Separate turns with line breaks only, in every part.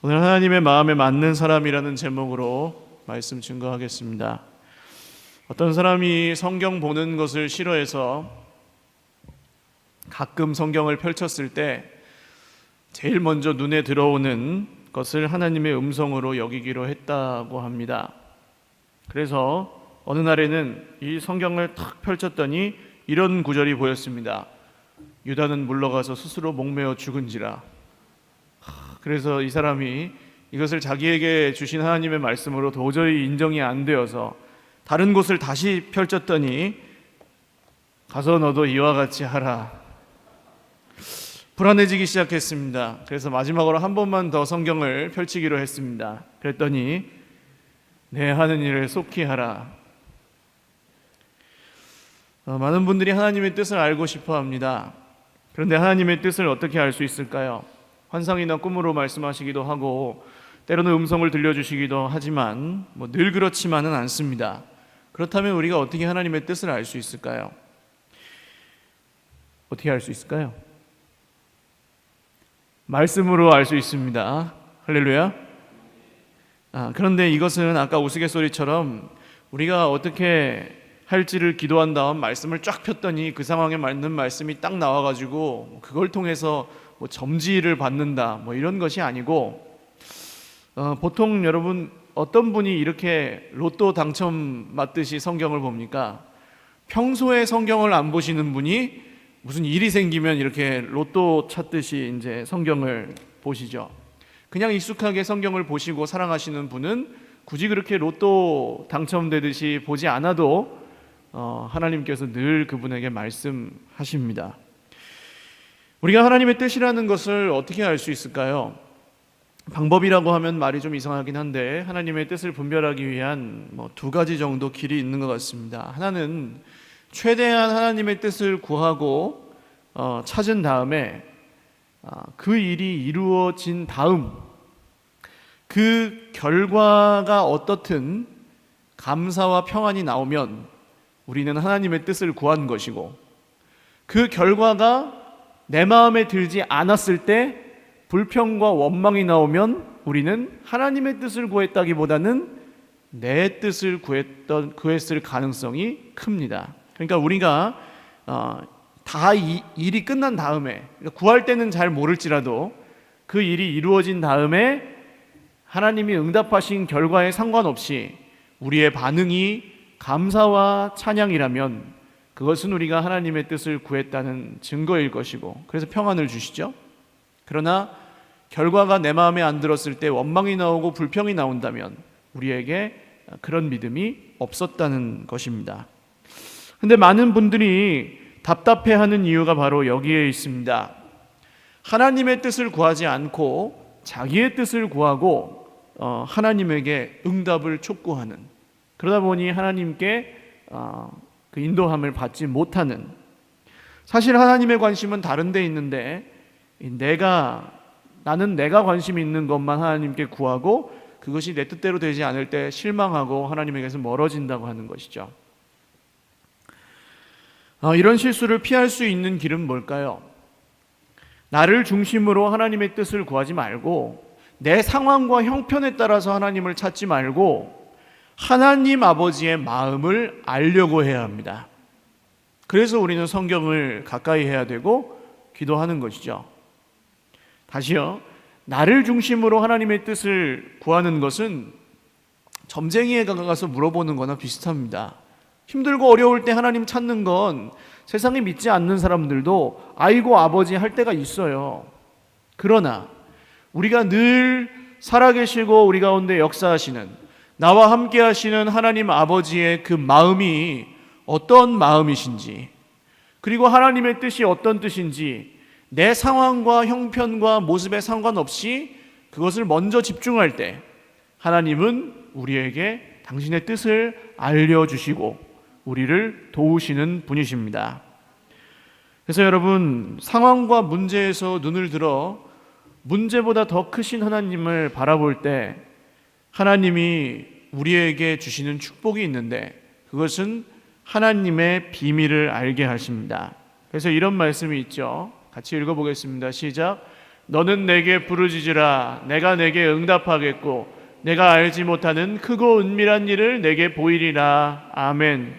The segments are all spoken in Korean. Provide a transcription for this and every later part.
오늘 하나님의 마음에 맞는 사람이라는 제목으로 말씀 증거하겠습니다. 어떤 사람이 성경 보는 것을 싫어해서 가끔 성경을 펼쳤을 때 제일 먼저 눈에 들어오는 것을 하나님의 음성으로 여기기로 했다고 합니다. 그래서 어느 날에는 이 성경을 탁 펼쳤더니 이런 구절이 보였습니다. 유다는 물러가서 스스로 목매어 죽은지라. 그래서 이 사람이 이것을 자기에게 주신 하나님의 말씀으로 도저히 인정이 안 되어서 다른 곳을 다시 펼쳤더니 가서 너도 이와 같이 하라. 불안해지기 시작했습니다. 그래서 마지막으로 한 번만 더 성경을 펼치기로 했습니다. 그랬더니 내 하는 일을 속히 하라. 많은 분들이 하나님의 뜻을 알고 싶어 합니다. 그런데 하나님의 뜻을 어떻게 알 수 있을까요? 환상이나 꿈으로 말씀하시기도 하고 때로는 음성을 들려주시기도 하지만 늘 그렇지만은 않습니다. 그렇다면 우리가 어떻게 하나님의 뜻을 알 수 있을까요? 어떻게 알 수 있을까요? 말씀으로 알 수 있습니다. 할렐루야. 그런데 이것은 아까 우스갯소리처럼 우리가 어떻게 할지를 기도한 다음 말씀을 쫙 폈더니 그 상황에 맞는 말씀이 딱 나와가지고 그걸 통해서 점지를 받는다 이런 것이 아니고 보통 여러분 어떤 분이 이렇게 로또 당첨 맞듯이 성경을 봅니까? 평소에 성경을 안 보시는 분이 무슨 일이 생기면 이렇게 로또 찾듯이 이제 성경을 보시죠. 그냥 익숙하게 성경을 보시고 사랑하시는 분은 굳이 그렇게 로또 당첨되듯이 보지 않아도 하나님께서 늘 그분에게 말씀하십니다. 우리가 하나님의 뜻이라는 것을 어떻게 알 수 있을까요? 방법이라고 하면 말이 좀 이상하긴 한데 하나님의 뜻을 분별하기 위한 두 가지 정도 길이 있는 것 같습니다. 하나는 최대한 하나님의 뜻을 구하고 찾은 다음에 그 일이 이루어진 다음 그 결과가 어떻든 감사와 평안이 나오면 우리는 하나님의 뜻을 구한 것이고, 그 결과가 내 마음에 들지 않았을 때 불평과 원망이 나오면 우리는 하나님의 뜻을 구했다기보다는 내 뜻을 구했을 가능성이 큽니다. 그러니까 우리가 다 일이 끝난 다음에, 구할 때는 잘 모를지라도 그 일이 이루어진 다음에 하나님이 응답하신 결과에 상관없이 우리의 반응이 감사와 찬양이라면 그것은 우리가 하나님의 뜻을 구했다는 증거일 것이고, 그래서 평안을 주시죠. 그러나 결과가 내 마음에 안 들었을 때 원망이 나오고 불평이 나온다면 우리에게 그런 믿음이 없었다는 것입니다. 그런데 많은 분들이 답답해하는 이유가 바로 여기에 있습니다. 하나님의 뜻을 구하지 않고 자기의 뜻을 구하고 하나님에게 응답을 촉구하는, 그러다 보니 하나님께 그 인도함을 받지 못하는, 사실 하나님의 관심은 다른 데 있는데 나는 내가 관심 있는 것만 하나님께 구하고 그것이 내 뜻대로 되지 않을 때 실망하고 하나님에게서 멀어진다고 하는 것이죠. 이런 실수를 피할 수 있는 길은 뭘까요? 나를 중심으로 하나님의 뜻을 구하지 말고 내 상황과 형편에 따라서 하나님을 찾지 말고 하나님 아버지의 마음을 알려고 해야 합니다. 그래서 우리는 성경을 가까이 해야 되고 기도하는 것이죠. 다시요, 나를 중심으로 하나님의 뜻을 구하는 것은 점쟁이에 가서 물어보는 거나 비슷합니다. 힘들고 어려울 때 하나님 찾는 건 세상에 믿지 않는 사람들도 아이고 아버지 할 때가 있어요. 그러나 우리가 늘 살아계시고 우리 가운데 역사하시는, 나와 함께 하시는 하나님 아버지의 그 마음이 어떤 마음이신지, 그리고 하나님의 뜻이 어떤 뜻인지 내 상황과 형편과 모습에 상관없이 그것을 먼저 집중할 때 하나님은 우리에게 당신의 뜻을 알려주시고 우리를 도우시는 분이십니다. 그래서 여러분, 상황과 문제에서 눈을 들어 문제보다 더 크신 하나님을 바라볼 때 하나님이 우리에게 주시는 축복이 있는데 그것은 하나님의 비밀을 알게 하십니다. 그래서 이런 말씀이 있죠. 같이 읽어보겠습니다. 시작. 너는 내게 부르짖으라. 내가 내게 응답하겠고 내가 알지 못하는 크고 은밀한 일을 내게 보이리라. 아멘.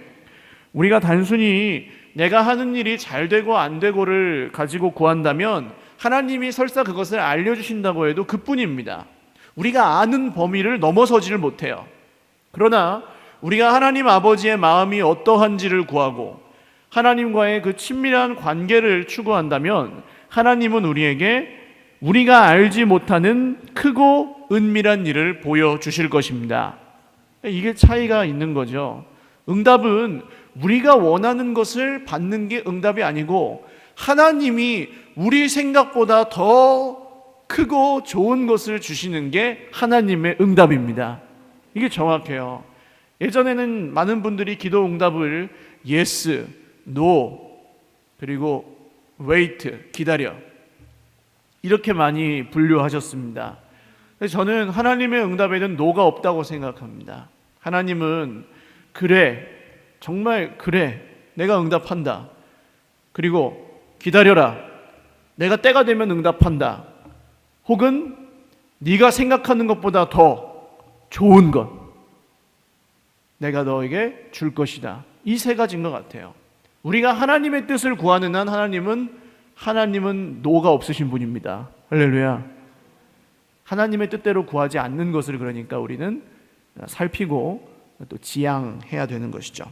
우리가 단순히 내가 하는 일이 잘 되고 안 되고를 가지고 구한다면 하나님이 설사 그것을 알려주신다고 해도 그뿐입니다. 우리가 아는 범위를 넘어서지를 못해요. 그러나 우리가 하나님 아버지의 마음이 어떠한지를 구하고 하나님과의 그 친밀한 관계를 추구한다면 하나님은 우리에게 우리가 알지 못하는 크고 은밀한 일을 보여주실 것입니다. 이게 차이가 있는 거죠. 응답은 우리가 원하는 것을 받는 게 응답이 아니고 하나님이 우리 생각보다 더 크고 좋은 것을 주시는 게 하나님의 응답입니다. 이게 정확해요. 예전에는 많은 분들이 기도 응답을 yes, no, 그리고 wait, 기다려 이렇게 많이 분류하셨습니다. 저는 하나님의 응답에는 no가 없다고 생각합니다. 하나님은 그래, 정말 그래, 내가 응답한다. 그리고 기다려라, 내가 때가 되면 응답한다. 혹은 네가 생각하는 것보다 더 좋은 것 내가 너에게 줄 것이다. 이 세 가지인 것 같아요. 우리가 하나님의 뜻을 구하는 한 하나님은 노가 없으신 분입니다. 할렐루야. 하나님의 뜻대로 구하지 않는 것을 그러니까 우리는 살피고 또 지양해야 되는 것이죠.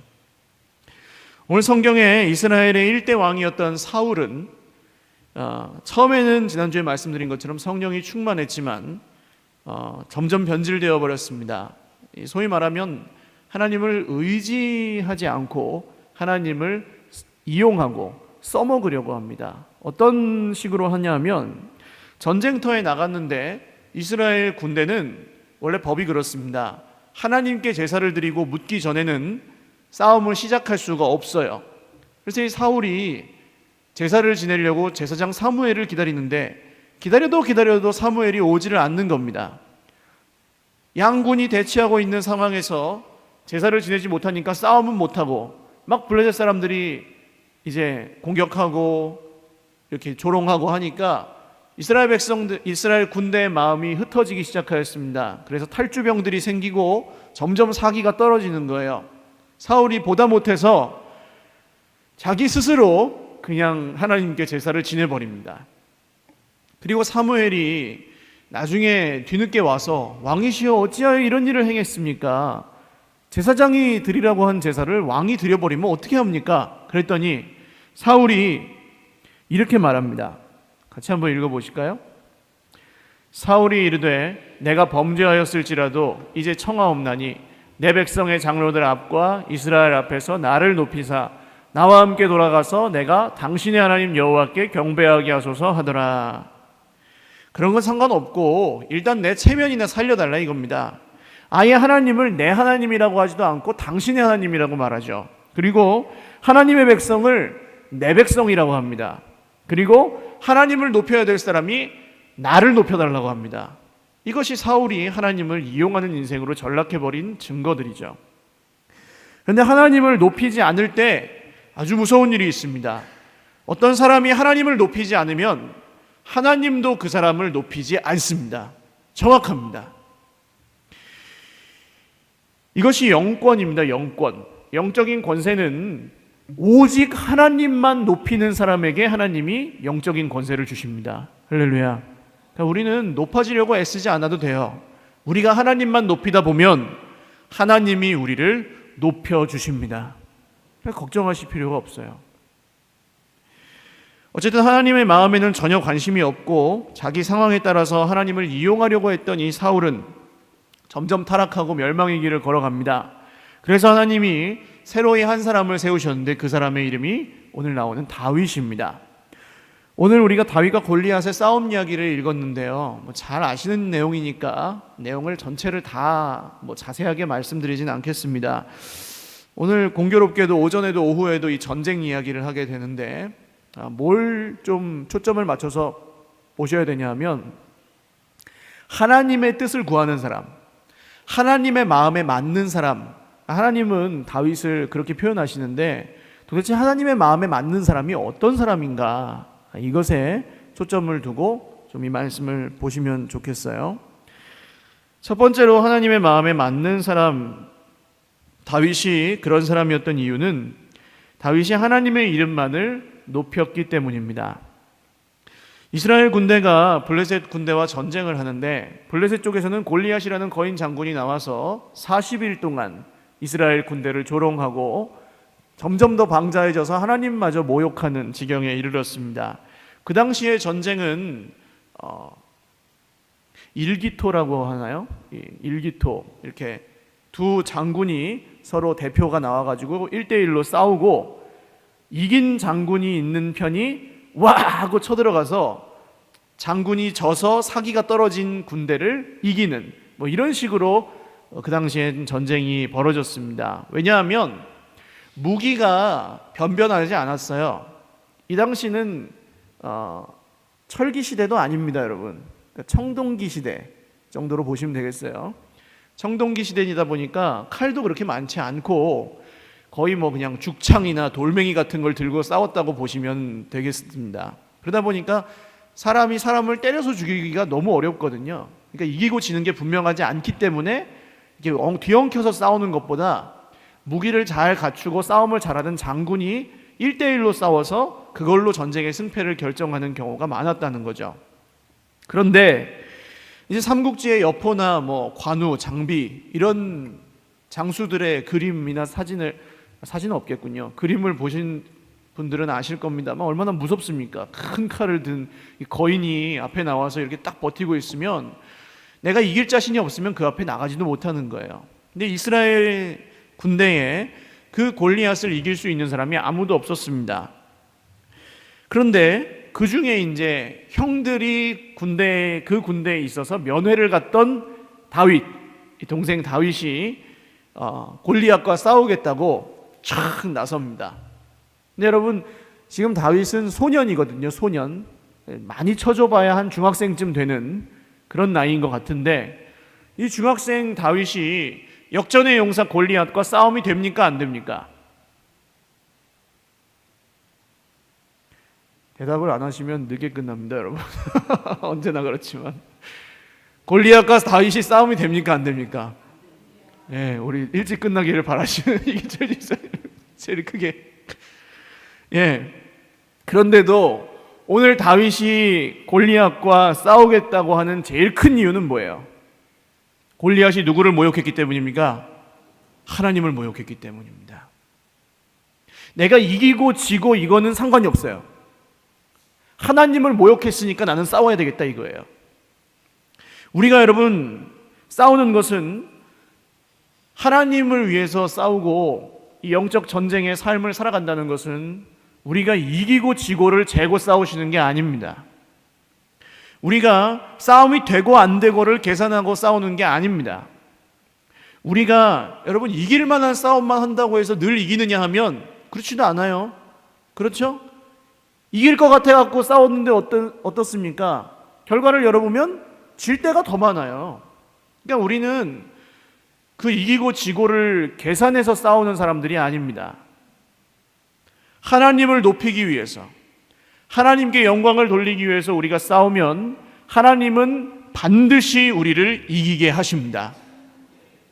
오늘 성경에 이스라엘의 1대 왕이었던 사울은 처음에는 지난주에 말씀드린 것처럼 성령이 충만했지만 점점 변질되어 버렸습니다. 소위 말하면 하나님을 의지하지 않고 하나님을 이용하고 써먹으려고 합니다. 어떤 식으로 하냐면 전쟁터에 나갔는데 이스라엘 군대는 원래 법이 그렇습니다. 하나님께 제사를 드리고 묻기 전에는 싸움을 시작할 수가 없어요. 그래서 이 사울이 제사를 지내려고 제사장 사무엘을 기다리는데 기다려도 사무엘이 오지를 않는 겁니다. 양군이 대치하고 있는 상황에서 제사를 지내지 못하니까 싸움은 못하고 막 블레셋 사람들이 이제 공격하고 이렇게 조롱하고 하니까 이스라엘 군대의 마음이 흩어지기 시작하였습니다. 그래서 탈주병들이 생기고 점점 사기가 떨어지는 거예요. 사울이 보다 못해서 자기 스스로 그냥 하나님께 제사를 지내버립니다. 그리고 사무엘이 나중에 뒤늦게 와서 왕이시여 어찌하여 이런 일을 행했습니까? 제사장이 드리라고 한 제사를 왕이 드려버리면 어떻게 합니까? 그랬더니 사울이 이렇게 말합니다. 같이 한번 읽어보실까요? 사울이 이르되 내가 범죄하였을지라도 이제 청하옵나니 내 백성의 장로들 앞과 이스라엘 앞에서 나를 높이사 나와 함께 돌아가서 내가 당신의 하나님 여호와께 경배하게 하소서 하더라. 그런 건 상관없고 일단 내 체면이나 살려달라 이겁니다. 아예 하나님을 내 하나님이라고 하지도 않고 당신의 하나님이라고 말하죠. 그리고 하나님의 백성을 내 백성이라고 합니다. 그리고 하나님을 높여야 될 사람이 나를 높여달라고 합니다. 이것이 사울이 하나님을 이용하는 인생으로 전락해버린 증거들이죠. 그런데 하나님을 높이지 않을 때 아주 무서운 일이 있습니다. 어떤 사람이 하나님을 높이지 않으면 하나님도 그 사람을 높이지 않습니다. 정확합니다. 이것이 영권입니다. 영권. 영적인 권세는 오직 하나님만 높이는 사람에게 하나님이 영적인 권세를 주십니다. 할렐루야. 그러니까 우리는 높아지려고 애쓰지 않아도 돼요. 우리가 하나님만 높이다 보면 하나님이 우리를 높여주십니다. 걱정하실 필요가 없어요. 어쨌든 하나님의 마음에는 전혀 관심이 없고 자기 상황에 따라서 하나님을 이용하려고 했던 이 사울은 점점 타락하고 멸망의 길을 걸어갑니다. 그래서 하나님이 새로이 한 사람을 세우셨는데 그 사람의 이름이 오늘 나오는 다윗입니다. 오늘 우리가 다윗과 골리앗의 싸움 이야기를 읽었는데요. 잘 아시는 내용이니까 내용을 전체를 다 자세하게 말씀드리진 않겠습니다. 오늘 공교롭게도 오전에도 오후에도 이 전쟁 이야기를 하게 되는데 뭘 좀 초점을 맞춰서 보셔야 되냐면 하나님의 뜻을 구하는 사람, 하나님의 마음에 맞는 사람. 하나님은 다윗을 그렇게 표현하시는데 도대체 하나님의 마음에 맞는 사람이 어떤 사람인가, 이것에 초점을 두고 좀 이 말씀을 보시면 좋겠어요. 첫 번째로 하나님의 마음에 맞는 사람, 다윗이 그런 사람이었던 이유는 다윗이 하나님의 이름만을 높였기 때문입니다. 이스라엘 군대가 블레셋 군대와 전쟁을 하는데 블레셋 쪽에서는 골리앗이라는 거인 장군이 나와서 40일 동안 이스라엘 군대를 조롱하고 점점 더 방자해져서 하나님마저 모욕하는 지경에 이르렀습니다. 그 당시의 전쟁은 일기토라고 하나요? 일기토, 이렇게 두 장군이 서로 대표가 나와가지고 1대1로 싸우고 이긴 장군이 있는 편이 와 하고 쳐들어가서 장군이 져서 사기가 떨어진 군대를 이기는 뭐 이런 식으로 그 당시엔 전쟁이 벌어졌습니다. 왜냐하면 무기가 변변하지 않았어요. 이 당시는 철기 시대도 아닙니다, 여러분. 그러니까 청동기 시대 정도로 보시면 되겠어요. 청동기 시대이다 보니까 칼도 그렇게 많지 않고 거의 뭐 그냥 죽창이나 돌멩이 같은 걸 들고 싸웠다고 보시면 되겠습니다. 그러다 보니까 사람이 사람을 때려서 죽이기가 너무 어렵거든요. 그러니까 이기고 지는 게 분명하지 않기 때문에 이게 뒤엉켜서 싸우는 것보다 무기를 잘 갖추고 싸움을 잘하는 장군이 1대1로 싸워서 그걸로 전쟁의 승패를 결정하는 경우가 많았다는 거죠. 그런데 이제 삼국지의 여포나 뭐 관우, 장비 이런 장수들의 그림이나 사진은 없겠군요. 그림을 보신 분들은 아실 겁니다만 얼마나 무섭습니까? 큰 칼을 든 거인이 앞에 나와서 이렇게 딱 버티고 있으면 내가 이길 자신이 없으면 그 앞에 나가지도 못하는 거예요. 근데 이스라엘 군대에 그 골리앗을 이길 수 있는 사람이 아무도 없었습니다. 그런데 그 중에 이제 형들이 그 군대에 있어서 면회를 갔던 다윗, 동생 다윗이 골리앗과 싸우겠다고 촥 나섭니다. 근데 여러분 지금 다윗은 소년이거든요. 소년, 많이 쳐줘봐야 한 중학생쯤 되는 그런 나이인 것 같은데 이 중학생 다윗이 역전의 용사 골리앗과 싸움이 됩니까? 안 됩니까? 대답을 안 하시면 늦게 끝납니다, 여러분. 언제나 그렇지만 골리앗과 다윗이 싸움이 됩니까? 안 됩니까? 예, 우리 일찍 끝나기를 바라시는 이게 제일 크게. 예. 그런데도 오늘 다윗이 골리앗과 싸우겠다고 하는 제일 큰 이유는 뭐예요? 골리앗이 누구를 모욕했기 때문입니까? 하나님을 모욕했기 때문입니다. 내가 이기고 지고 이거는 상관이 없어요. 하나님을 모욕했으니까 나는 싸워야 되겠다 이거예요. 우리가 여러분 싸우는 것은 하나님을 위해서 싸우고 이 영적 전쟁의 삶을 살아간다는 것은 우리가 이기고 지고를 재고 싸우시는 게 아닙니다. 우리가 싸움이 되고 안 되고를 계산하고 싸우는 게 아닙니다. 우리가 여러분 이길 만한 싸움만 한다고 해서 늘 이기느냐 하면 그렇지도 않아요. 그렇죠? 이길 것 같아갖고 싸웠는데 어떻습니까? 결과를 열어보면 질 때가 더 많아요. 그러니까 우리는 그 이기고 지고를 계산해서 싸우는 사람들이 아닙니다. 하나님을 높이기 위해서, 하나님께 영광을 돌리기 위해서 우리가 싸우면 하나님은 반드시 우리를 이기게 하십니다.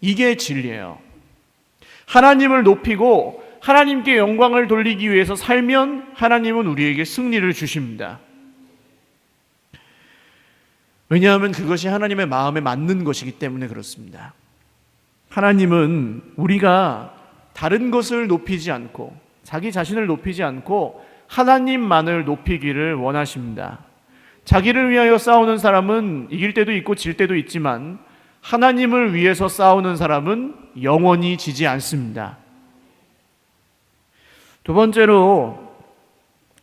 이게 진리예요. 하나님을 높이고 하나님께 영광을 돌리기 위해서 살면 하나님은 우리에게 승리를 주십니다. 왜냐하면 그것이 하나님의 마음에 맞는 것이기 때문에 그렇습니다. 하나님은 우리가 다른 것을 높이지 않고 자기 자신을 높이지 않고 하나님만을 높이기를 원하십니다. 자기를 위하여 싸우는 사람은 이길 때도 있고 질 때도 있지만 하나님을 위해서 싸우는 사람은 영원히 지지 않습니다. 두 번째로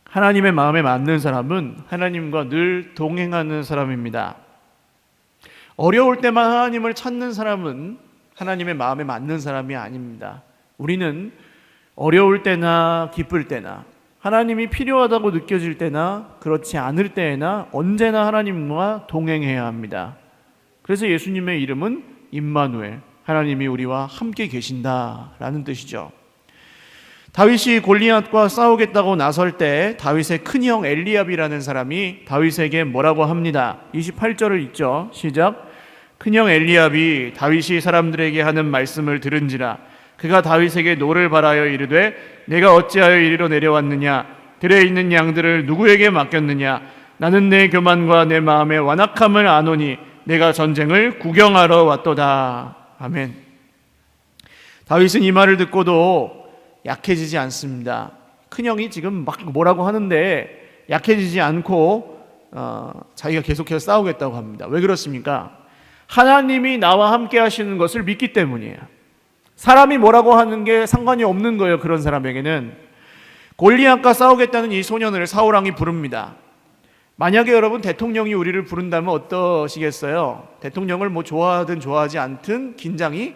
하나님의 마음에 맞는 사람은 하나님과 늘 동행하는 사람입니다. 어려울 때만 하나님을 찾는 사람은 하나님의 마음에 맞는 사람이 아닙니다. 우리는 어려울 때나 기쁠 때나 하나님이 필요하다고 느껴질 때나 그렇지 않을 때에나 언제나 하나님과 동행해야 합니다. 그래서 예수님의 이름은 임마누엘, 하나님이 우리와 함께 계신다라는 뜻이죠. 다윗이 골리앗과 싸우겠다고 나설 때 다윗의 큰형 엘리압이라는 사람이 다윗에게 뭐라고 합니다. 28절을 읽죠. 시작. 큰형 엘리압이 다윗이 사람들에게 하는 말씀을 들은지라 그가 다윗에게 노를 바라여 이르되 내가 어찌하여 이리로 내려왔느냐 들에 있는 양들을 누구에게 맡겼느냐 나는 내 교만과 내 마음의 완악함을 아노니 내가 전쟁을 구경하러 왔도다. 아멘. 다윗은 이 말을 듣고도 약해지지 않습니다. 큰형이 지금 막 뭐라고 하는데 약해지지 않고 자기가 계속해서 싸우겠다고 합니다. 왜 그렇습니까? 하나님이 나와 함께 하시는 것을 믿기 때문이에요. 사람이 뭐라고 하는 게 상관이 없는 거예요. 그런 사람에게는. 골리앗과 싸우겠다는 이 소년을 사울왕이 부릅니다. 만약에 여러분 대통령이 우리를 부른다면 어떠시겠어요? 대통령을 뭐 좋아하든 좋아하지 않든 긴장이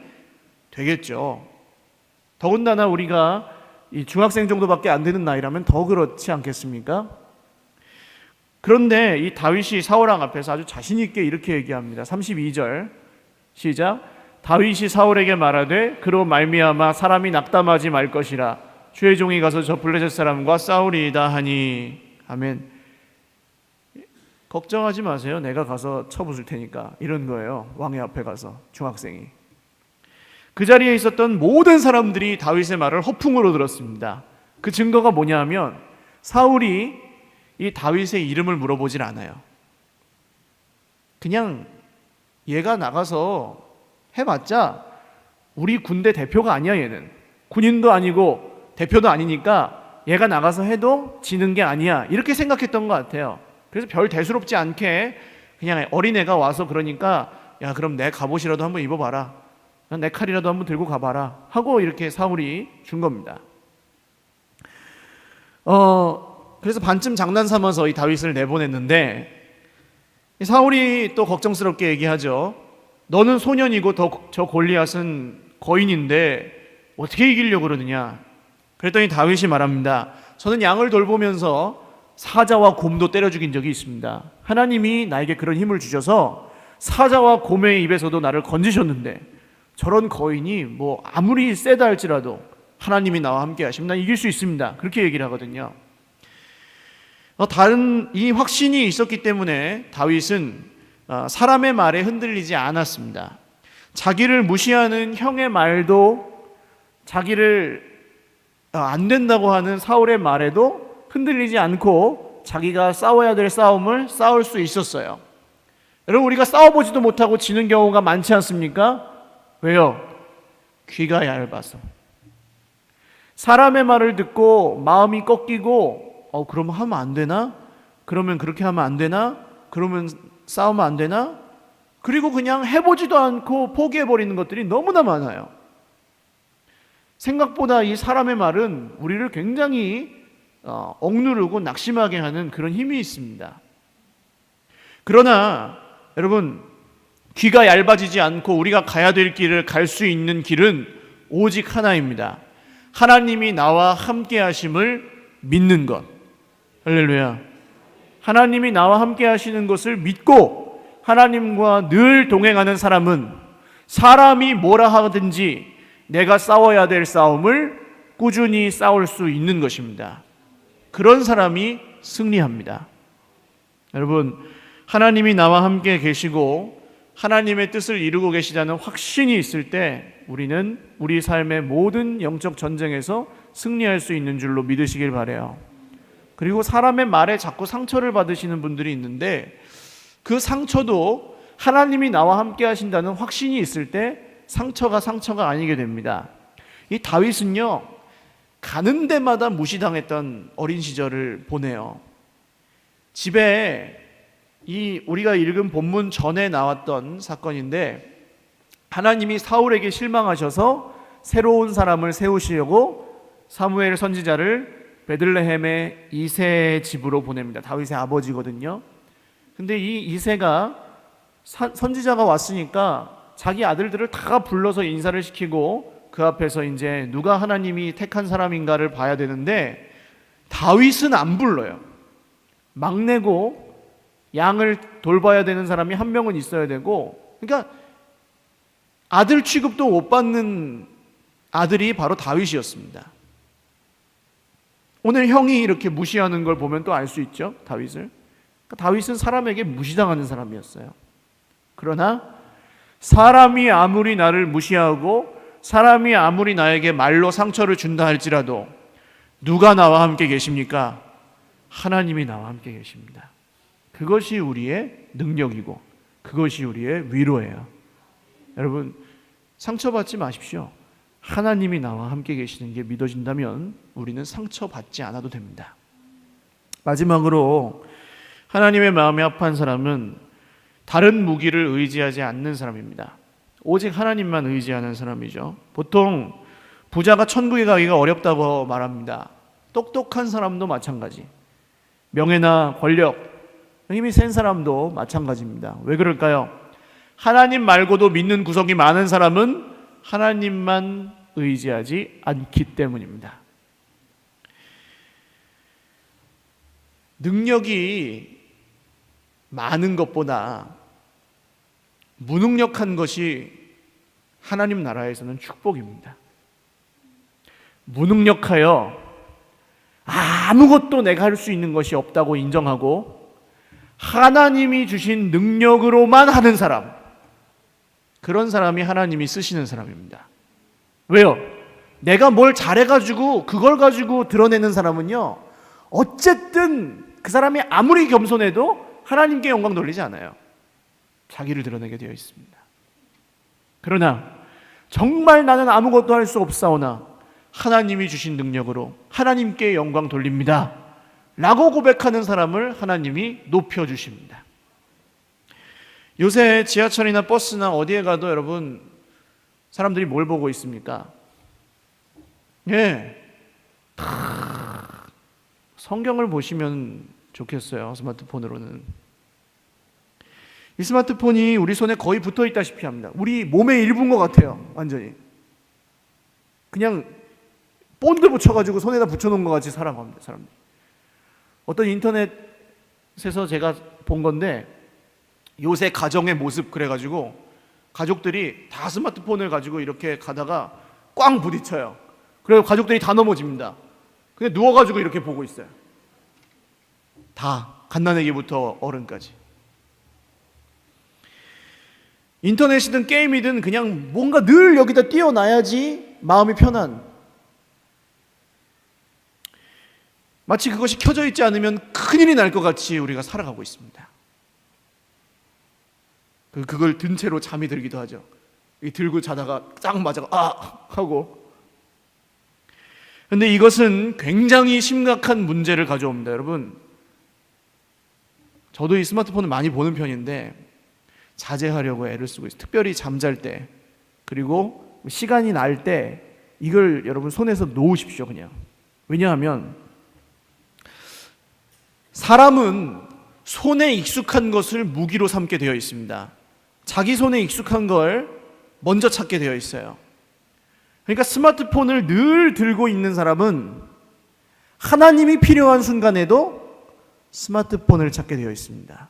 되겠죠. 더군다나 우리가 이 중학생 정도밖에 안 되는 나이라면 더 그렇지 않겠습니까? 그런데 이 다윗이 사울왕 앞에서 아주 자신 있게 이렇게 얘기합니다. 32절 시작. 다윗이 사울에게 말하되 그로 말미암아 사람이 낙담하지 말 것이라 주의 종이 가서 저 블레셋 사람과 싸우리이다 하니. 아멘. 걱정하지 마세요. 내가 가서 쳐부술 테니까. 이런 거예요. 왕의 앞에 가서 중학생이. 그 자리에 있었던 모든 사람들이 다윗의 말을 허풍으로 들었습니다. 그 증거가 뭐냐 하면 사울이 이 다윗의 이름을 물어보질 않아요. 그냥 얘가 나가서 해봤자 우리 군대 대표가 아니야. 얘는 군인도 아니고 대표도 아니니까 얘가 나가서 해도 지는 게 아니야. 이렇게 생각했던 것 같아요. 그래서 별 대수롭지 않게 그냥 어린애가 와서 그러니까 야 그럼 내 갑옷이라도 한번 입어봐라. 내 칼이라도 한번 들고 가봐라 하고 이렇게 사울이 준 겁니다. 그래서 반쯤 장난삼아서 이 다윗을 내보냈는데 사울이 또 걱정스럽게 얘기하죠. 너는 소년이고 저 골리앗은 거인인데 어떻게 이기려고 그러느냐. 그랬더니 다윗이 말합니다. 저는 양을 돌보면서 사자와 곰도 때려 죽인 적이 있습니다. 하나님이 나에게 그런 힘을 주셔서 사자와 곰의 입에서도 나를 건지셨는데 저런 거인이 뭐 아무리 세다 할지라도 하나님이 나와 함께 하시면 난 이길 수 있습니다. 그렇게 얘기를 하거든요. 다른 이 확신이 있었기 때문에 다윗은 사람의 말에 흔들리지 않았습니다. 자기를 무시하는 형의 말도 자기를 안 된다고 하는 사울의 말에도 흔들리지 않고 자기가 싸워야 될 싸움을 싸울 수 있었어요. 여러분 우리가 싸워보지도 못하고 지는 경우가 많지 않습니까? 왜요? 귀가 얇아서. 사람의 말을 듣고 마음이 꺾이고 그러면 하면 안 되나? 그러면 그렇게 하면 안 되나? 그러면 싸우면 안 되나? 그리고 그냥 해보지도 않고 포기해버리는 것들이 너무나 많아요. 생각보다 이 사람의 말은 우리를 굉장히 억누르고 낙심하게 하는 그런 힘이 있습니다. 그러나 여러분 귀가 얇아지지 않고 우리가 가야 될 길을 갈 수 있는 길은 오직 하나입니다. 하나님이 나와 함께 하심을 믿는 것. 할렐루야. 하나님이 나와 함께 하시는 것을 믿고 하나님과 늘 동행하는 사람은 사람이 뭐라 하든지 내가 싸워야 될 싸움을 꾸준히 싸울 수 있는 것입니다. 그런 사람이 승리합니다. 여러분, 하나님이 나와 함께 계시고 하나님의 뜻을 이루고 계시다는 확신이 있을 때 우리는 우리 삶의 모든 영적 전쟁에서 승리할 수 있는 줄로 믿으시길 바라요. 그리고 사람의 말에 자꾸 상처를 받으시는 분들이 있는데 그 상처도 하나님이 나와 함께 하신다는 확신이 있을 때 상처가 아니게 됩니다. 이 다윗은요, 가는 데마다 무시당했던 어린 시절을 보내요. 집에 우리가 읽은 본문 전에 나왔던 사건인데 하나님이 사울에게 실망하셔서 새로운 사람을 세우시려고 사무엘 선지자를 베들레헴의 이새의 집으로 보냅니다. 다윗의 아버지거든요. 근데 이 이새가 선지자가 왔으니까 자기 아들들을 다 불러서 인사를 시키고 그 앞에서 이제 누가 하나님이 택한 사람인가를 봐야 되는데 다윗은 안 불러요. 막내고 양을 돌봐야 되는 사람이 한 명은 있어야 되고, 그러니까 아들 취급도 못 받는 아들이 바로 다윗이었습니다. 오늘 형이 이렇게 무시하는 걸 보면 또 알 수 있죠, 다윗을. 그러니까 다윗은 사람에게 무시당하는 사람이었어요. 그러나 사람이 아무리 나를 무시하고 사람이 아무리 나에게 말로 상처를 준다 할지라도 누가 나와 함께 계십니까? 하나님이 나와 함께 계십니다. 그것이 우리의 능력이고 그것이 우리의 위로예요. 여러분, 상처받지 마십시오. 하나님이 나와 함께 계시는 게 믿어진다면 우리는 상처받지 않아도 됩니다. 마지막으로 하나님의 마음이 합한 사람은 다른 무기를 의지하지 않는 사람입니다. 오직 하나님만 의지하는 사람이죠. 보통 부자가 천국에 가기가 어렵다고 말합니다. 똑똑한 사람도 마찬가지. 명예나 권력, 힘이 센 사람도 마찬가지입니다. 왜 그럴까요? 하나님 말고도 믿는 구석이 많은 사람은 하나님만 의지하지 않기 때문입니다. 능력이 많은 것보다 무능력한 것이 하나님 나라에서는 축복입니다. 무능력하여 아무것도 내가 할 수 있는 것이 없다고 인정하고 하나님이 주신 능력으로만 하는 사람, 그런 사람이 하나님이 쓰시는 사람입니다. 왜요? 내가 뭘 잘해가지고 그걸 가지고 드러내는 사람은요, 어쨌든 그 사람이 아무리 겸손해도 하나님께 영광 돌리지 않아요. 자기를 드러내게 되어 있습니다. 그러나 정말 나는 아무것도 할 수 없사오나 하나님이 주신 능력으로 하나님께 영광 돌립니다 라고 고백하는 사람을 하나님이 높여주십니다. 요새 지하철이나 버스나 어디에 가도 여러분, 사람들이 뭘 보고 있습니까? 예, 성경을 보시면 좋겠어요. 스마트폰으로는. 이 스마트폰이 우리 손에 거의 붙어 있다시피 합니다. 우리 몸의 일부인 것 같아요. 완전히 그냥 본드 붙여가지고 손에다 붙여놓은 것 같이 살아갑니다. 사람들. 어떤 인터넷에서 제가 본 건데, 요새 가정의 모습 그래가지고 가족들이 다 스마트폰을 가지고 이렇게 가다가 꽝 부딪혀요. 그래서 가족들이 다 넘어집니다. 그냥 누워가지고 이렇게 보고 있어요. 다, 갓난아기부터 어른까지. 인터넷이든 게임이든 그냥 뭔가 늘 여기다 띄워놔야지 마음이 편한, 마치 그것이 켜져 있지 않으면 큰일이 날 것 같이 우리가 살아가고 있습니다. 그걸 든 채로 잠이 들기도 하죠. 들고 자다가 딱 맞아가 하고. 그런데 이것은 굉장히 심각한 문제를 가져옵니다. 여러분, 저도 이 스마트폰을 많이 보는 편인데 자제하려고 애를 쓰고 있어요. 특별히 잠잘 때, 그리고 시간이 날 때 이걸 여러분 손에서 놓으십시오. 그냥. 왜냐하면 사람은 손에 익숙한 것을 무기로 삼게 되어 있습니다. 자기 손에 익숙한 걸 먼저 찾게 되어 있어요. 그러니까 스마트폰을 늘 들고 있는 사람은 하나님이 필요한 순간에도 스마트폰을 찾게 되어 있습니다.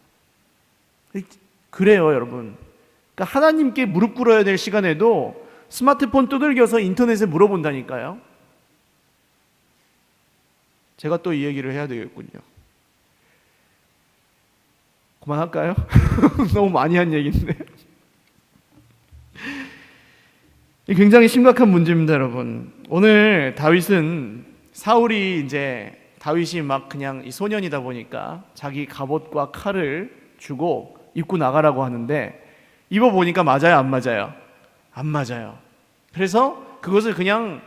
그래요, 여러분. 그러니까 하나님께 무릎 꿇어야 될 시간에도 스마트폰 두들겨서 인터넷에 물어본다니까요. 제가 또 이 얘기를 해야 되겠군요. 그만할까요? 너무 많이 한 얘기인데. 굉장히 심각한 문제입니다, 여러분. 오늘 다윗은, 다윗이 막 그냥 이 소년이다 보니까 자기 갑옷과 칼을 주고 입고 나가라고 하는데, 입어보니까 맞아요, 안 맞아요? 안 맞아요. 그래서 그것을 그냥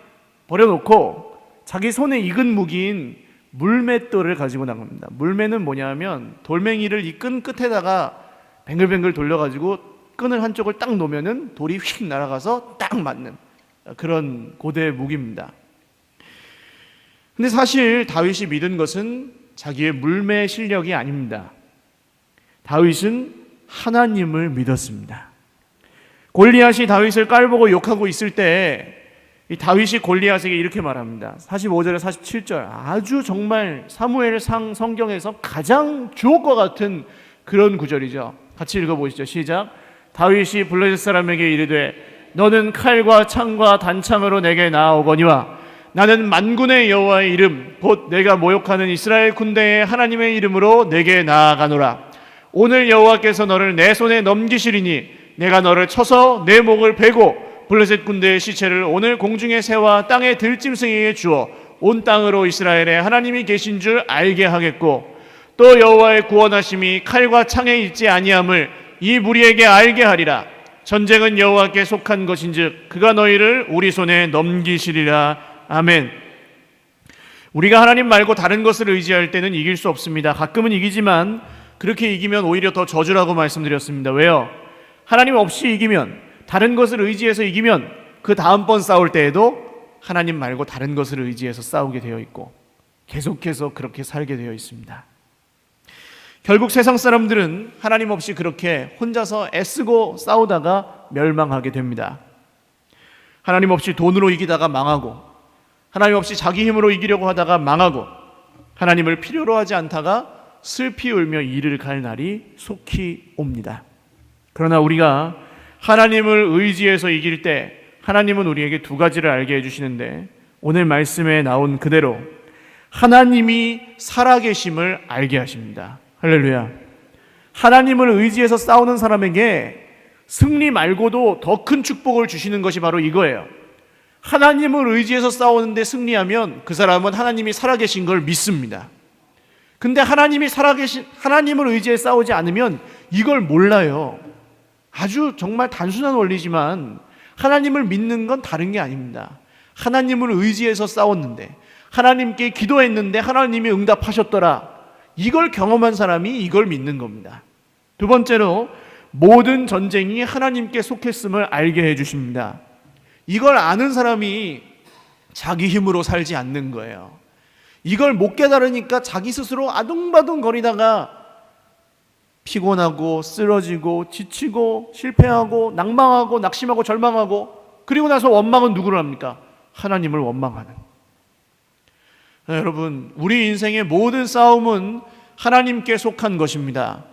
버려놓고 자기 손에 익은 무기인 물맷돌을 가지고 나갑니다. 물매는 뭐냐면 돌멩이를 이 끈 끝에다가 뱅글뱅글 돌려가지고 끈을 한쪽을 딱 놓으면은 돌이 휙 날아가서 딱 맞는 그런 고대 무기입니다. 근데 사실 다윗이 믿은 것은 자기의 물매 실력이 아닙니다. 다윗은 하나님을 믿었습니다. 골리앗이 다윗을 깔보고 욕하고 있을 때 이 다윗이 골리앗에게 이렇게 말합니다. 45절에 47절, 아주 정말 사무엘상 성경에서 가장 주옥과 같은 그런 구절이죠. 같이 읽어보시죠. 시작. 다윗이 블레셋 사람에게 이르되 너는 칼과 창과 단창으로 내게 나아오거니와 나는 만군의 여호와의 이름 곧 내가 모욕하는 이스라엘 군대의 하나님의 이름으로 내게 나아가노라. 오늘 여호와께서 너를 내 손에 넘기시리니 내가 너를 쳐서 내 목을 베고 블레셋 군대의 시체를 오늘 공중의 새와 땅의 들짐승에게 주어 온 땅으로 이스라엘의 하나님이 계신 줄 알게 하겠고 또 여호와의 구원하심이 칼과 창에 있지 아니함을 이 무리에게 알게 하리라. 전쟁은 여호와께 속한 것인즉 그가 너희를 우리 손에 넘기시리라. 아멘. 우리가 하나님 말고 다른 것을 의지할 때는 이길 수 없습니다. 가끔은 이기지만 그렇게 이기면 오히려 더 저주라고 말씀드렸습니다. 왜요? 하나님 없이 이기면, 다른 것을 의지해서 이기면 그 다음번 싸울 때에도 하나님 말고 다른 것을 의지해서 싸우게 되어 있고 계속해서 그렇게 살게 되어 있습니다. 결국 세상 사람들은 하나님 없이 그렇게 혼자서 애쓰고 싸우다가 멸망하게 됩니다. 하나님 없이 돈으로 이기다가 망하고, 하나님 없이 자기 힘으로 이기려고 하다가 망하고, 하나님을 필요로 하지 않다가 슬피 울며 이를 갈 날이 속히 옵니다. 그러나 우리가 하나님을 의지해서 이길 때 하나님은 우리에게 두 가지를 알게 해주시는데, 오늘 말씀에 나온 그대로 하나님이 살아계심을 알게 하십니다. 할렐루야. 하나님을 의지해서 싸우는 사람에게 승리 말고도 더 큰 축복을 주시는 것이 바로 이거예요. 하나님을 의지해서 싸우는데 승리하면 그 사람은 하나님이 살아계신 걸 믿습니다. 근데 하나님을 의지해 싸우지 않으면 이걸 몰라요. 아주 정말 단순한 원리지만 하나님을 믿는 건 다른 게 아닙니다. 하나님을 의지해서 싸웠는데, 하나님께 기도했는데 하나님이 응답하셨더라. 이걸 경험한 사람이 이걸 믿는 겁니다. 두 번째로, 모든 전쟁이 하나님께 속했음을 알게 해주십니다. 이걸 아는 사람이 자기 힘으로 살지 않는 거예요. 이걸 못 깨달으니까 자기 스스로 아둥바둥 거리다가 피곤하고 쓰러지고 지치고 실패하고 낭망하고 낙심하고 절망하고, 그리고 나서 원망은 누구를 합니까? 하나님을 원망하는. 여러분, 우리 인생의 모든 싸움은 하나님께 속한 것입니다.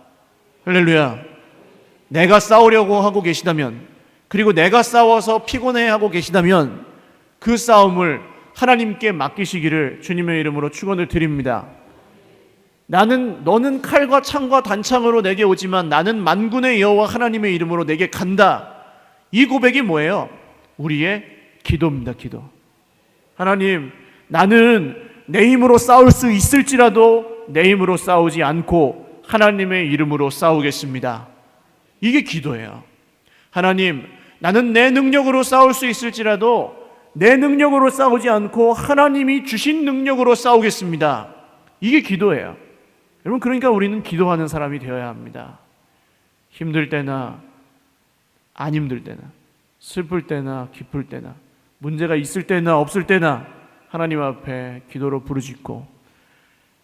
할렐루야. 내가 싸우려고 하고 계시다면, 그리고 내가 싸워서 피곤해하고 계시다면 그 싸움을 하나님께 맡기시기를 주님의 이름으로 축원을 드립니다. 너는 칼과 창과 단창으로 내게 오지만 나는 만군의 여호와 하나님의 이름으로 내게 간다. 이 고백이 뭐예요? 우리의 기도입니다. 기도. 하나님, 나는 내 힘으로 싸울 수 있을지라도 내 힘으로 싸우지 않고 하나님의 이름으로 싸우겠습니다. 이게 기도예요. 하나님, 나는 내 능력으로 싸울 수 있을지라도 내 능력으로 싸우지 않고 하나님이 주신 능력으로 싸우겠습니다. 이게 기도예요. 여러분, 그러니까 우리는 기도하는 사람이 되어야 합니다. 힘들 때나 안 힘들 때나, 슬플 때나 기쁠 때나, 문제가 있을 때나 없을 때나 하나님 앞에 기도로 부르짖고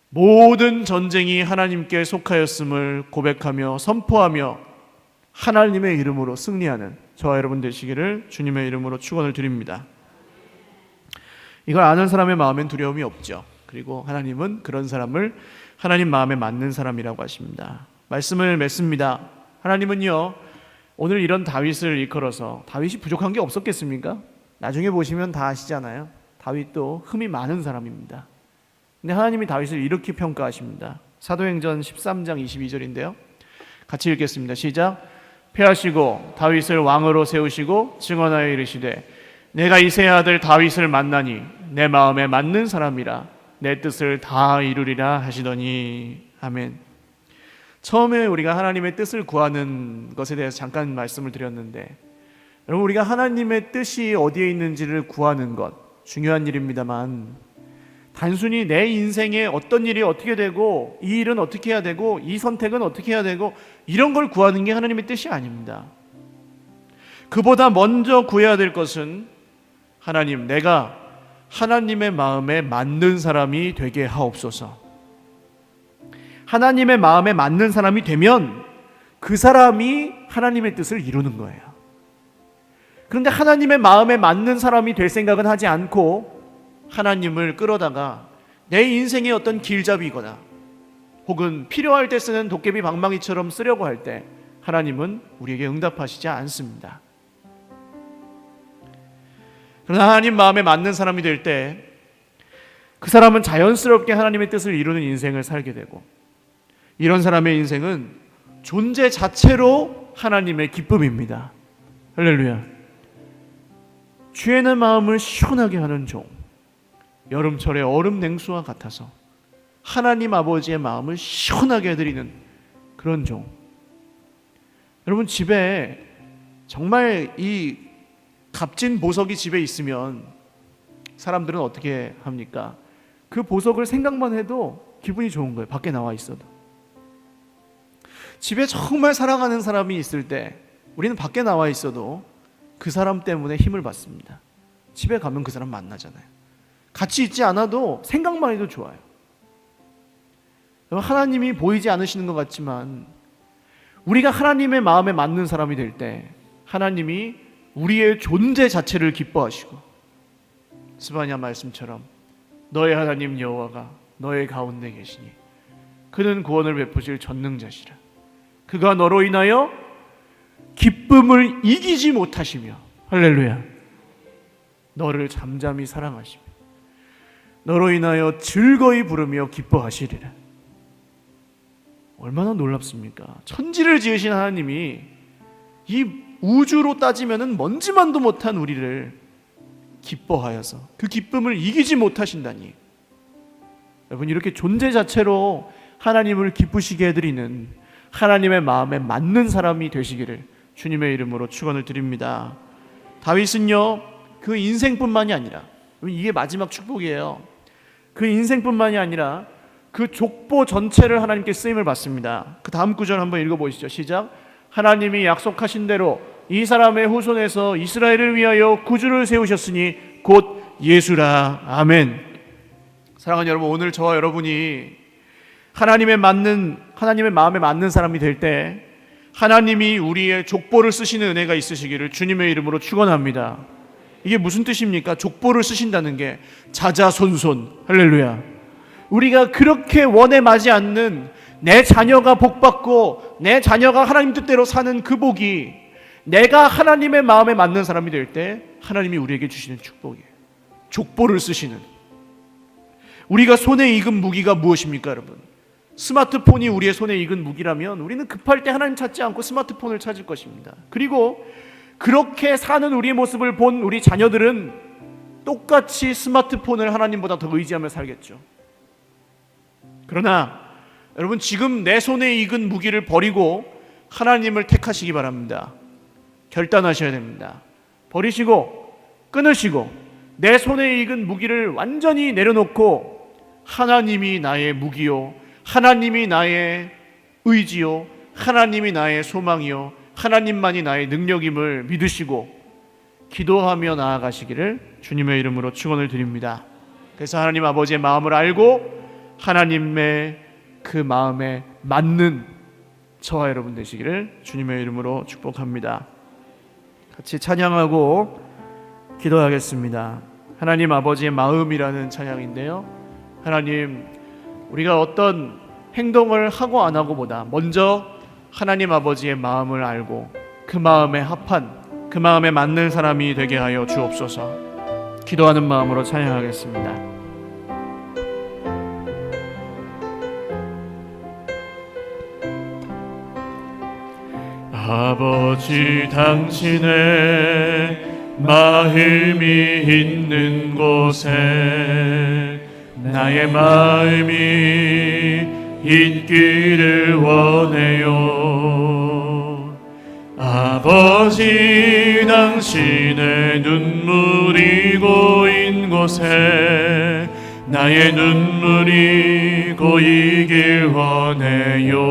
모든 전쟁이 하나님께 속하였음을 고백하며 선포하며 하나님의 이름으로 승리하는 저와 여러분 되시기를 주님의 이름으로 축원을 드립니다. 이걸 아는 사람의 마음엔 두려움이 없죠. 그리고 하나님은 그런 사람을 하나님 마음에 맞는 사람이라고 하십니다. 말씀을 맺습니다. 하나님은요, 오늘 이런 다윗을 일컬어서, 다윗이 부족한 게 없었겠습니까? 나중에 보시면 다 아시잖아요. 다윗도 흠이 많은 사람입니다. 근데 하나님이 다윗을 이렇게 평가하십니다. 사도행전 13장 22절인데요. 같이 읽겠습니다. 시작. 패하시고 다윗을 왕으로 세우시고 증언하여 이르시되 내가 이새의 아들 다윗을 만나니 내 마음에 맞는 사람이라 내 뜻을 다 이루리라 하시더니. 아멘. 처음에 우리가 하나님의 뜻을 구하는 것에 대해서 잠깐 말씀을 드렸는데, 여러분, 우리가 하나님의 뜻이 어디에 있는지를 구하는 것 중요한 일입니다만, 단순히 내 인생에 어떤 일이 어떻게 되고 이 일은 어떻게 해야 되고 이 선택은 어떻게 해야 되고 이런 걸 구하는 게 하나님의 뜻이 아닙니다. 그보다 먼저 구해야 될 것은, 하나님, 내가 하나님의 마음에 맞는 사람이 되게 하옵소서. 하나님의 마음에 맞는 사람이 되면 그 사람이 하나님의 뜻을 이루는 거예요. 그런데 하나님의 마음에 맞는 사람이 될 생각은 하지 않고 하나님을 끌어다가 내 인생의 어떤 길잡이거나 혹은 필요할 때 쓰는 도깨비 방망이처럼 쓰려고 할 때 하나님은 우리에게 응답하시지 않습니다. 그러나 하나님 마음에 맞는 사람이 될 때 그 사람은 자연스럽게 하나님의 뜻을 이루는 인생을 살게 되고, 이런 사람의 인생은 존재 자체로 하나님의 기쁨입니다. 할렐루야. 주의 마음을 시원하게 하는 종, 여름철의 얼음 냉수와 같아서 하나님 아버지의 마음을 시원하게 해드리는 그런 종. 여러분, 집에 정말 이 값진 보석이 집에 있으면 사람들은 어떻게 합니까? 그 보석을 생각만 해도 기분이 좋은 거예요. 밖에 나와 있어도. 집에 정말 사랑하는 사람이 있을 때 우리는 밖에 나와 있어도 그 사람 때문에 힘을 받습니다. 집에 가면 그 사람 만나잖아요. 같이 있지 않아도 생각만 해도 좋아요. 하나님이 보이지 않으시는 것 같지만 우리가 하나님의 마음에 맞는 사람이 될 때 하나님이 우리의 존재 자체를 기뻐하시고, 스바냐 말씀처럼 너의 하나님 여호와가 너의 가운데 계시니 그는 구원을 베푸실 전능자시라. 그가 너로 인하여 기쁨을 이기지 못하시며, 할렐루야, 너를 잠잠히 사랑하시며 너로 인하여 즐거이 부르며 기뻐하시리라. 얼마나 놀랍습니까? 천지를 지으신 하나님이 이 우주로 따지면은 먼지만도 못한 우리를 기뻐하여서 그 기쁨을 이기지 못하신다니. 여러분, 이렇게 존재 자체로 하나님을 기쁘시게 해드리는 하나님의 마음에 맞는 사람이 되시기를 주님의 이름으로 축원을 드립니다. 다윗은요, 그 인생뿐만이 아니라, 이게 마지막 축복이에요. 그 인생뿐만이 아니라 그 족보 전체를 하나님께 쓰임을 받습니다. 그 다음 구절 한번 읽어보시죠. 시작. 하나님이 약속하신 대로 이 사람의 후손에서 이스라엘을 위하여 구주를 세우셨으니 곧 예수라. 아멘. 사랑하는 여러분, 오늘 저와 여러분이 하나님의 마음에 맞는 사람이 될 때 하나님이 우리의 족보를 쓰시는 은혜가 있으시기를 주님의 이름으로 축원합니다. 이게 무슨 뜻입니까? 족보를 쓰신다는 게 자자손손, 할렐루야. 우리가 그렇게 원에 맞지 않는 내 자녀가 복받고 내 자녀가 하나님 뜻대로 사는 그 복이 내가 하나님의 마음에 맞는 사람이 될 때 하나님이 우리에게 주시는 축복이에요. 족보를 쓰시는. 우리가 손에 익은 무기가 무엇입니까, 여러분? 스마트폰이 우리의 손에 익은 무기라면 우리는 급할 때 하나님 찾지 않고 스마트폰을 찾을 것입니다. 그리고 그렇게 사는 우리의 모습을 본 우리 자녀들은 똑같이 스마트폰을 하나님보다 더 의지하며 살겠죠. 그러나 여러분, 지금 내 손에 익은 무기를 버리고 하나님을 택하시기 바랍니다. 결단하셔야 됩니다. 버리시고 끊으시고 내 손에 익은 무기를 완전히 내려놓고 하나님이 나의 무기요, 하나님이 나의 의지요, 하나님이 나의 소망이요, 하나님만이 나의 능력임을 믿으시고 기도하며 나아가시기를 주님의 이름으로 축원을 드립니다. 그래서 하나님 아버지의 마음을 알고 하나님의 그 마음에 맞는 저와 여러분 되시기를 주님의 이름으로 축복합니다. 같이 찬양하고 기도하겠습니다. 하나님 아버지의 마음이라는 찬양인데요, 하나님, 우리가 어떤 행동을 하고 안 하고보다 먼저 하나님 아버지의 마음을 알고 그 마음에 합한, 그 마음에 맞는 사람이 되게 하여 주옵소서. 기도하는 마음으로 찬양하겠습니다. 아버지, 당신의 마음이 있는 곳에 나의 마음이 있기를 원해요. 아버지, 당신의 눈물이 고인 곳에 나의 눈물이 고이길 원해요.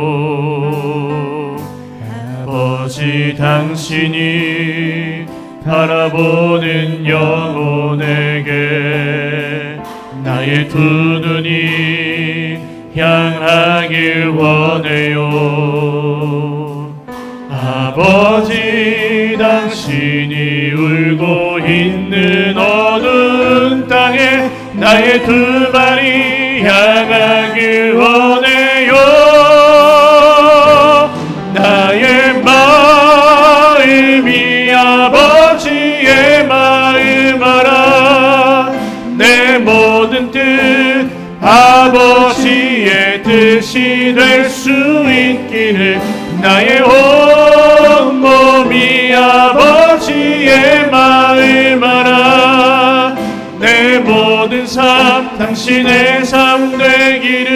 아버지, 당신이 바라보는 영혼에게 나의 두 눈이 향하길 원해요. 아버지, 당신이 울고 있는 어두운 땅에 나의 두 발이 향하길 원해요. 나의 마음이 아버지의 마음 알아 내 모든 뜻 당신의 삶 되기를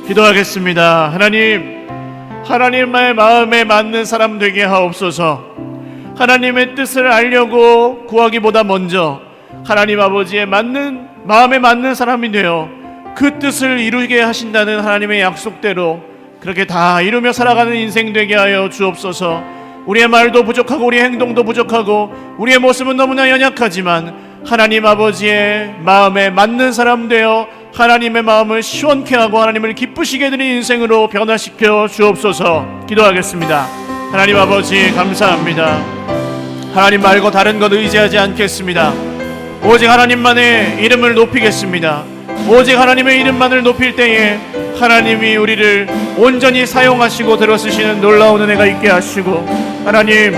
기도하겠습니다. 하나님의 마음에 맞는 사람 되게 하옵소서. 하나님의 뜻을 알려고 구하기보다 먼저 하나님 아버지의 마음에 맞는 사람이 되어 그 뜻을 이루게 하신다는 하나님의 약속대로 그렇게 다 이루며 살아가는 인생 되게 하여 주옵소서. 우리의 말도 부족하고 우리의 행동도 부족하고 우리의 모습은 너무나 연약하지만 하나님 아버지의 마음에 맞는 사람 되어 하나님의 마음을 시원케 하고 하나님을 기쁘시게 드리는 인생으로 변화시켜 주옵소서. 기도하겠습니다. 하나님 아버지 감사합니다. 하나님 말고 다른 것 의지하지 않겠습니다. 오직 하나님만의 이름을 높이겠습니다. 오직 하나님의 이름만을 높일 때에 하나님이 우리를 온전히 사용하시고 들어쓰시는 놀라운 은혜가 있게 하시고 하나님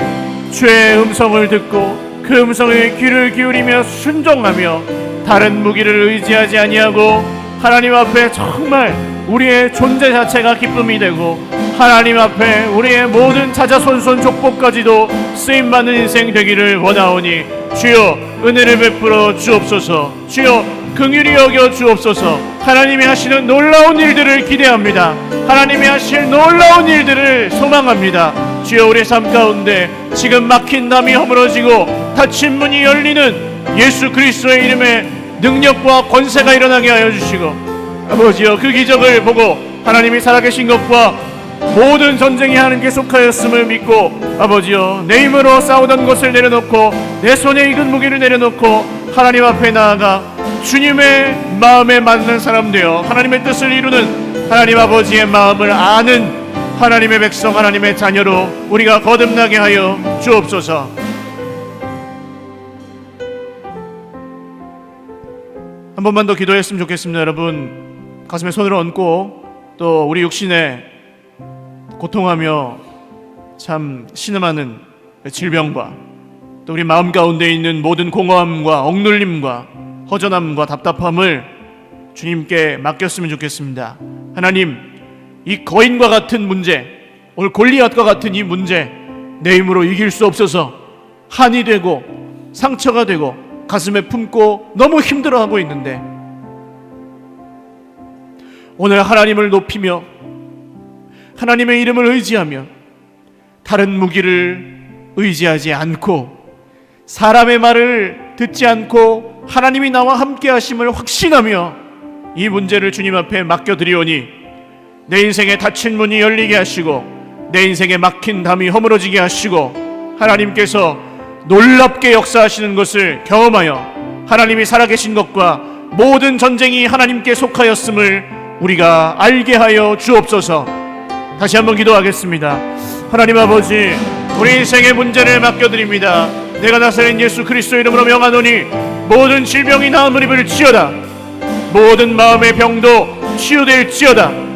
주의 음성을 듣고 그 음성에 귀를 기울이며 순종하며 다른 무기를 의지하지 아니하고 하나님 앞에 정말 우리의 존재 자체가 기쁨이 되고 하나님 앞에 우리의 모든 자자손손 족보까지도 쓰임받는 인생 되기를 원하오니 주여 은혜를 베풀어 주옵소서. 주여 긍휼히 여겨 주옵소서. 하나님이 하시는 놀라운 일들을 기대합니다. 하나님이 하실 놀라운 일들을 소망합니다. 주여 우리의 삶 가운데 지금 막힌 담이 허물어지고 닫힌 문이 열리는 예수 그리스도의 이름에 능력과 권세가 일어나게 하여 주시고 아버지여 그 기적을 보고 하나님이 살아계신 것과 모든 전쟁이 하나님께 속하였음을 믿고 아버지여 내 힘으로 싸우던 것을 내려놓고 내 손에 익은 무기를 내려놓고 하나님 앞에 나아가 주님의 마음에 맞는 사람 되어 하나님의 뜻을 이루는 하나님 아버지의 마음을 아는 하나님의 백성 하나님의 자녀로 우리가 거듭나게 하여 주옵소서. 한 번만 더 기도했으면 좋겠습니다. 여러분 가슴에 손을 얹고 또 우리 육신에 고통하며 참 신음하는 질병과 또 우리 마음 가운데 있는 모든 공허함과 억눌림과 허전함과 답답함을 주님께 맡겼으면 좋겠습니다. 하나님 이 거인과 같은 문제 오늘 골리앗과 같은 이 문제 내 힘으로 이길 수 없어서 한이 되고 상처가 되고 가슴에 품고 너무 힘들어하고 있는데 오늘 하나님을 높이며 하나님의 이름을 의지하며 다른 무기를 의지하지 않고 사람의 말을 듣지 않고 하나님이 나와 함께 하심을 확신하며 이 문제를 주님 앞에 맡겨드리오니 내 인생에 닫힌 문이 열리게 하시고 내 인생에 막힌 담이 허물어지게 하시고 하나님께서 놀랍게 역사하시는 것을 경험하여 하나님이 살아계신 것과 모든 전쟁이 하나님께 속하였음을 우리가 알게 하여 주옵소서. 다시 한번 기도하겠습니다. 하나님 아버지 우리 인생의 문제를 맡겨드립니다. 내가 나사렛 예수 그리스도 이름으로 명하노니 모든 질병이 나음을 입을지어다. 모든 마음의 병도 치유될지어다.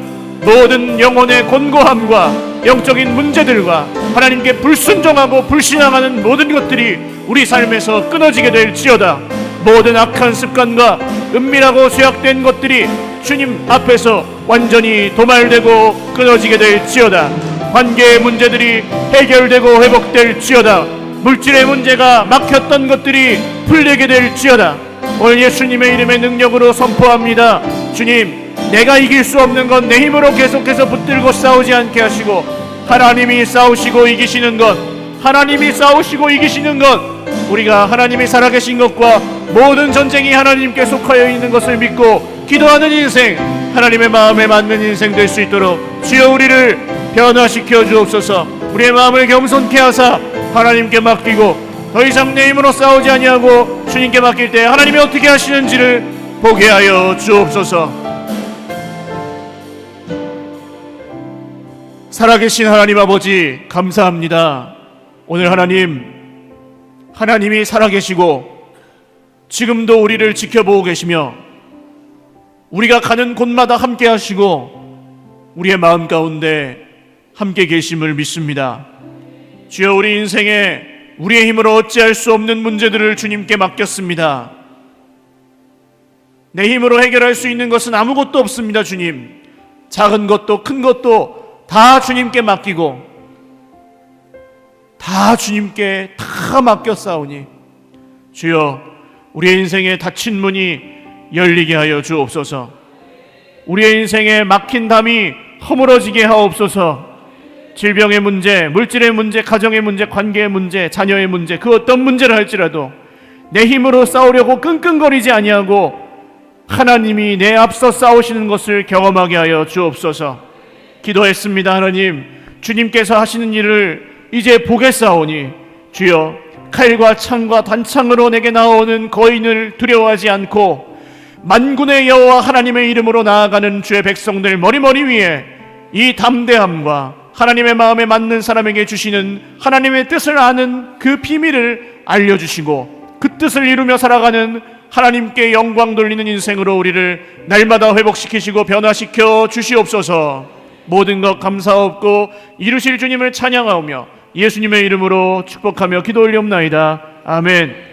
모든 영혼의 곤고함과 영적인 문제들과 하나님께 불순종하고 불신앙하는 모든 것들이 우리 삶에서 끊어지게 될지어다. 모든 악한 습관과 은밀하고 죄악된 것들이 주님 앞에서 완전히 도말되고 끊어지게 될지어다. 관계의 문제들이 해결되고 회복될지어다. 물질의 문제가 막혔던 것들이 풀리게 될지어다. 오늘 예수님의 이름의 능력으로 선포합니다. 주님 내가 이길 수 없는 건 내 힘으로 계속해서 붙들고 싸우지 않게 하시고 하나님이 싸우시고 이기시는 것 하나님이 싸우시고 이기시는 것 우리가 하나님이 살아계신 것과 모든 전쟁이 하나님께 속하여 있는 것을 믿고 기도하는 인생 하나님의 마음에 맞는 인생 될 수 있도록 주여 우리를 변화시켜 주옵소서. 우리의 마음을 겸손케 하사 하나님께 맡기고 더 이상 내 힘으로 싸우지 아니하고 주님께 맡길 때 하나님이 어떻게 하시는지를 보게 하여 주옵소서. 살아계신 하나님 아버지 감사합니다. 오늘 하나님이 살아계시고 지금도 우리를 지켜보고 계시며 우리가 가는 곳마다 함께 하시고 우리의 마음 가운데 함께 계심을 믿습니다. 주여 우리 인생에 우리의 힘으로 어찌할 수 없는 문제들을 주님께 맡겼습니다. 내 힘으로 해결할 수 있는 것은 아무것도 없습니다. 주님 작은 것도 큰 것도 다 주님께 맡기고 다 주님께 다 맡겼사오니 주여 우리의 인생에 닫힌 문이 열리게 하여 주옵소서. 우리의 인생에 막힌 담이 허물어지게 하옵소서. 질병의 문제, 물질의 문제, 가정의 문제, 관계의 문제, 자녀의 문제, 그 어떤 문제를 할지라도 내 힘으로 싸우려고 끙끙거리지 아니하고 하나님이 내 앞서 싸우시는 것을 경험하게 하여 주옵소서. 기도했습니다. 하나님, 주님께서 하시는 일을 이제 보겠사오니 주여, 칼과 창과 단창으로 내게 나오는 거인을 두려워하지 않고 만군의 여호와 하나님의 이름으로 나아가는 주의 백성들 머리머리 위에 이 담대함과 하나님의 마음에 맞는 사람에게 주시는 하나님의 뜻을 아는 그 비밀을 알려주시고 그 뜻을 이루며 살아가는 하나님께 영광 돌리는 인생으로 우리를 날마다 회복시키시고 변화시켜 주시옵소서. 모든 것 감사하옵고 이루실 주님을 찬양하오며 예수님의 이름으로 축복하며 기도 올리옵나이다. 아멘.